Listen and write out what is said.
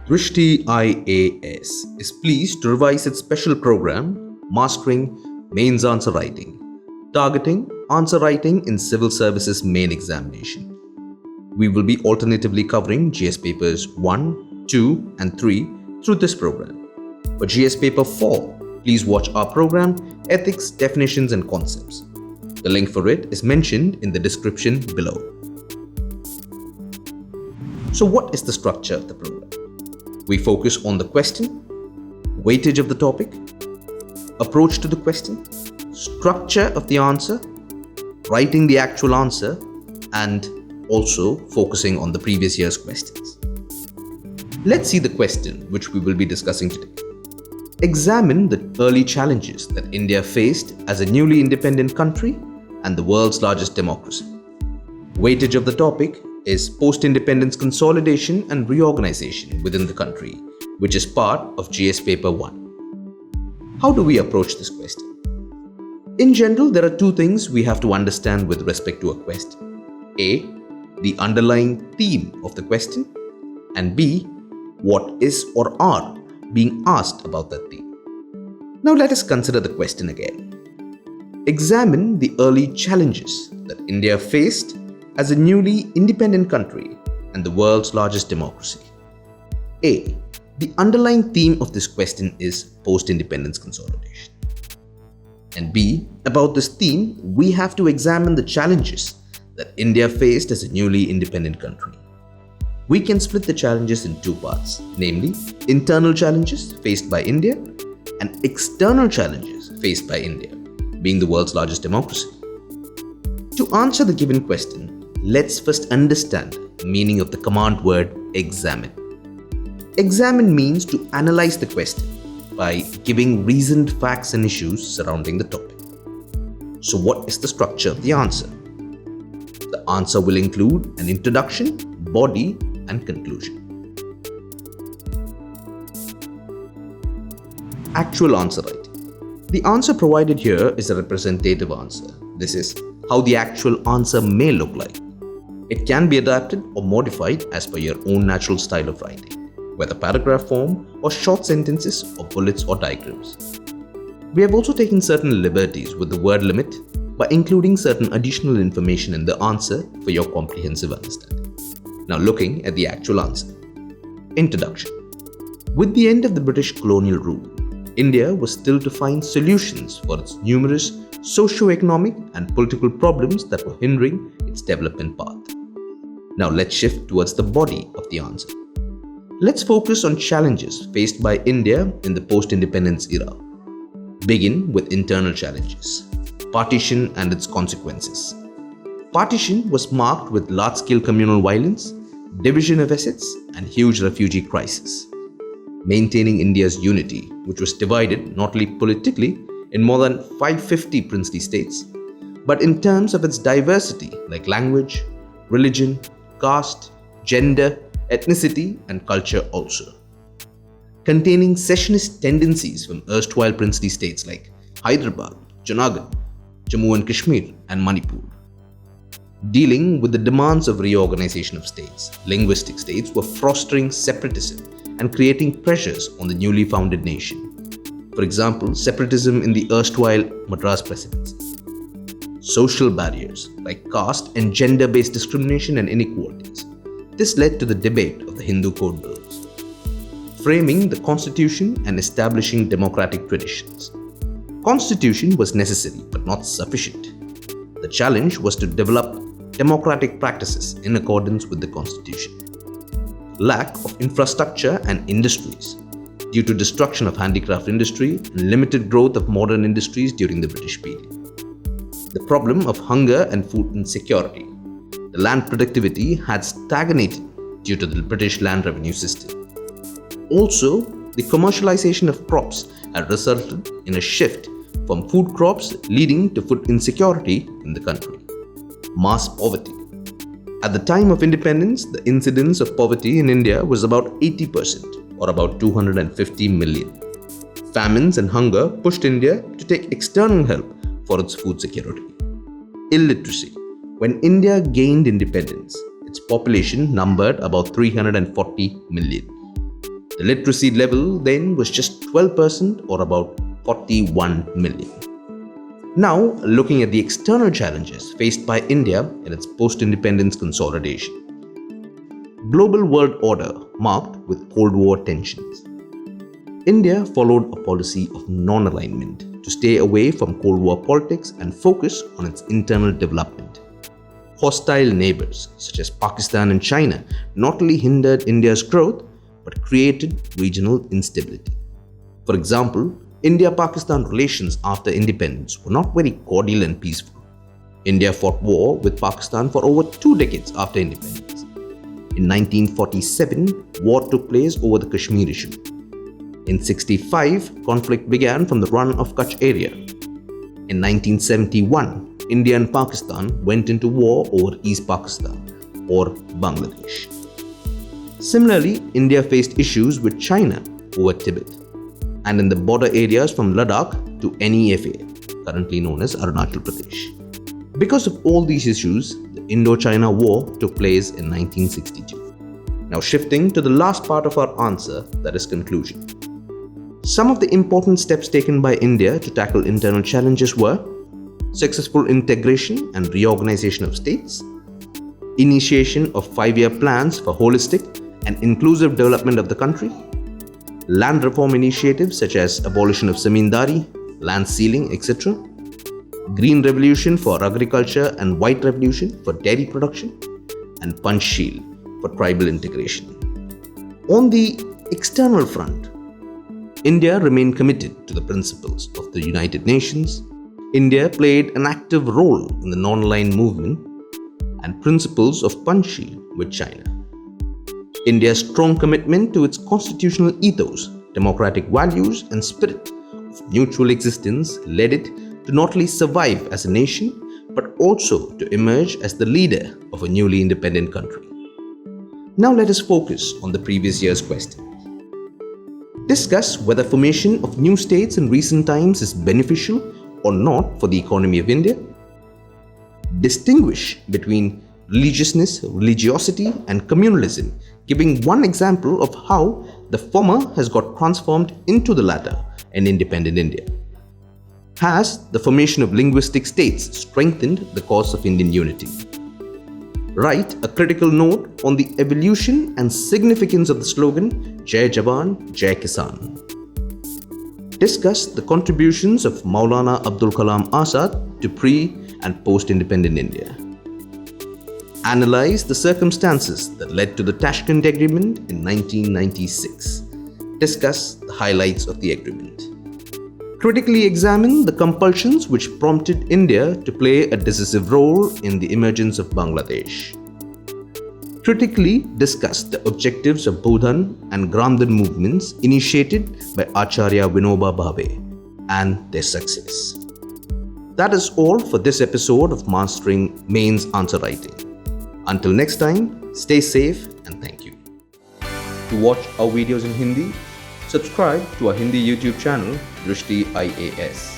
Drishti IAS is pleased to revise its special program, Mastering Mains Answer Writing, targeting answer writing in Civil Services Main Examination. We will be alternatively covering GS Papers 1, 2 and 3 through this program. For GS Paper 4, please watch our program, Ethics, Definitions and Concepts. The link for it is mentioned in the description below. So what is the structure of the program? We focus on the question, weightage of the topic, approach to the question, structure of the answer, writing the actual answer, and also focusing on the previous year's questions. Let's see the question which we will be discussing today. Examine the early challenges that India faced as a newly independent country and the world's largest democracy. Weightage of the topic is post-independence consolidation and reorganization within the country, which is part of GS Paper 1. How do we approach this question? In general, there are two things we have to understand with respect to a question. A, the underlying theme of the question, and B, what is or are being asked about that theme. Now let us consider the question again. Examine the early challenges that India faced as a newly independent country and the world's largest democracy. A, the underlying theme of this question is post-independence consolidation. And B, about this theme, we have to examine the challenges that India faced as a newly independent country. We can split the challenges in two parts, namely internal challenges faced by India and external challenges faced by India, being the world's largest democracy. To answer the given question, let's first understand the meaning of the command word examine. Examine means to analyze the question by giving reasoned facts and issues surrounding the topic. So what is the structure of the answer? The answer will include an introduction, body, and conclusion. Actual answer writing. The answer provided here is a representative answer. This is how the actual answer may look like. It can be adapted or modified as per your own natural style of writing, whether paragraph form or short sentences or bullets or diagrams. We have also taken certain liberties with the word limit by including certain additional information in the answer for your comprehensive understanding. Now looking at the actual answer. Introduction. With the end of the British colonial rule, India was still to find solutions for its numerous socio-economic and political problems that were hindering its development path. Now let's shift towards the body of the answer. Let's focus on challenges faced by India in the post-independence era. Begin with internal challenges. Partition and its consequences. Partition was marked with large-scale communal violence, division of assets, and huge refugee crisis. Maintaining India's unity, which was divided not only politically in more than 550 princely states, but in terms of its diversity like language, religion, caste, gender, ethnicity, and culture also. Containing secessionist tendencies from erstwhile princely states like Hyderabad, Junagadh, Jammu and Kashmir, and Manipur. Dealing with the demands of reorganization of states, linguistic states were fostering separatism and creating pressures on the newly founded nation. For example, separatism in the erstwhile Madras Presidency. Social barriers like caste and gender-based discrimination and inequalities. This led to the debate of the Hindu Code Bills. Framing the constitution and establishing democratic traditions. Constitution was necessary but not sufficient. The challenge was to develop democratic practices in accordance with the constitution. Lack of infrastructure and industries due to destruction of handicraft industry and limited growth of modern industries during the British period. The problem of hunger and food insecurity. The land productivity had stagnated due to the British land revenue system. Also, the commercialization of crops had resulted in a shift from food crops leading to food insecurity in the country. Mass poverty. At the time of independence, the incidence of poverty in India was about 80% or about 250 million. Famines and hunger pushed India to take external help for its food security. Illiteracy. When India gained independence, its population numbered about 340 million. The literacy level then was just 12% or about 41 million. Now, looking at the external challenges faced by India in its post-independence consolidation. Global world order marked with Cold War tensions. India followed a policy of non-alignment to stay away from Cold War politics and focus on its internal development. Hostile neighbors such as Pakistan and China not only hindered India's growth but created regional instability. For example, India-Pakistan relations after independence were not very cordial and peaceful. India fought war with Pakistan for over 2 decades after independence. In 1947, war took place over the Kashmir issue. In 1965, conflict began from the run of Kutch area. In 1971, India and Pakistan went into war over East Pakistan or Bangladesh. Similarly, India faced issues with China over Tibet and in the border areas from Ladakh to NEFA, currently known as Arunachal Pradesh. Because of all these issues, the Indo-China War took place in 1962. Now shifting to the last part of our answer, that is conclusion. Some of the important steps taken by India to tackle internal challenges were successful integration and reorganization of states, initiation of 5-year plans for holistic and inclusive development of the country, land reform initiatives such as abolition of zamindari, land ceiling, etc., green revolution for agriculture and white revolution for dairy production, and Panchsheel for tribal integration. On the external front, India remained committed to the principles of the United Nations. India played an active role in the non-aligned movement and principles of Panchsheel with China. India's strong commitment to its constitutional ethos, democratic values, and spirit of mutual existence led it to not only survive as a nation but also to emerge as the leader of a newly independent country. Now let us focus on the previous year's question. Discuss whether formation of new states in recent times is beneficial or not for the economy of India. Distinguish between religiousness, religiosity, and communalism, giving one example of how the former has got transformed into the latter, an independent India. Has the formation of linguistic states strengthened the cause of Indian unity? Write a critical note on the evolution and significance of the slogan Jai Jawan, Jai Kisan. Discuss the contributions of Maulana Abdul Kalam Azad to pre- and post-independent India. Analyze the circumstances that led to the Tashkent Agreement in 1996. Discuss the highlights of the agreement. Critically examine the compulsions which prompted India to play a decisive role in the emergence of Bangladesh. Critically discuss the objectives of Bodhan and Gramdan movements initiated by Acharya Vinoba Bhave and their success. That is all for this episode of Mastering Mains Answer Writing. Until next time, stay safe and thank you. To watch our videos in Hindi, subscribe to our Hindi YouTube channel, Drishti IAS.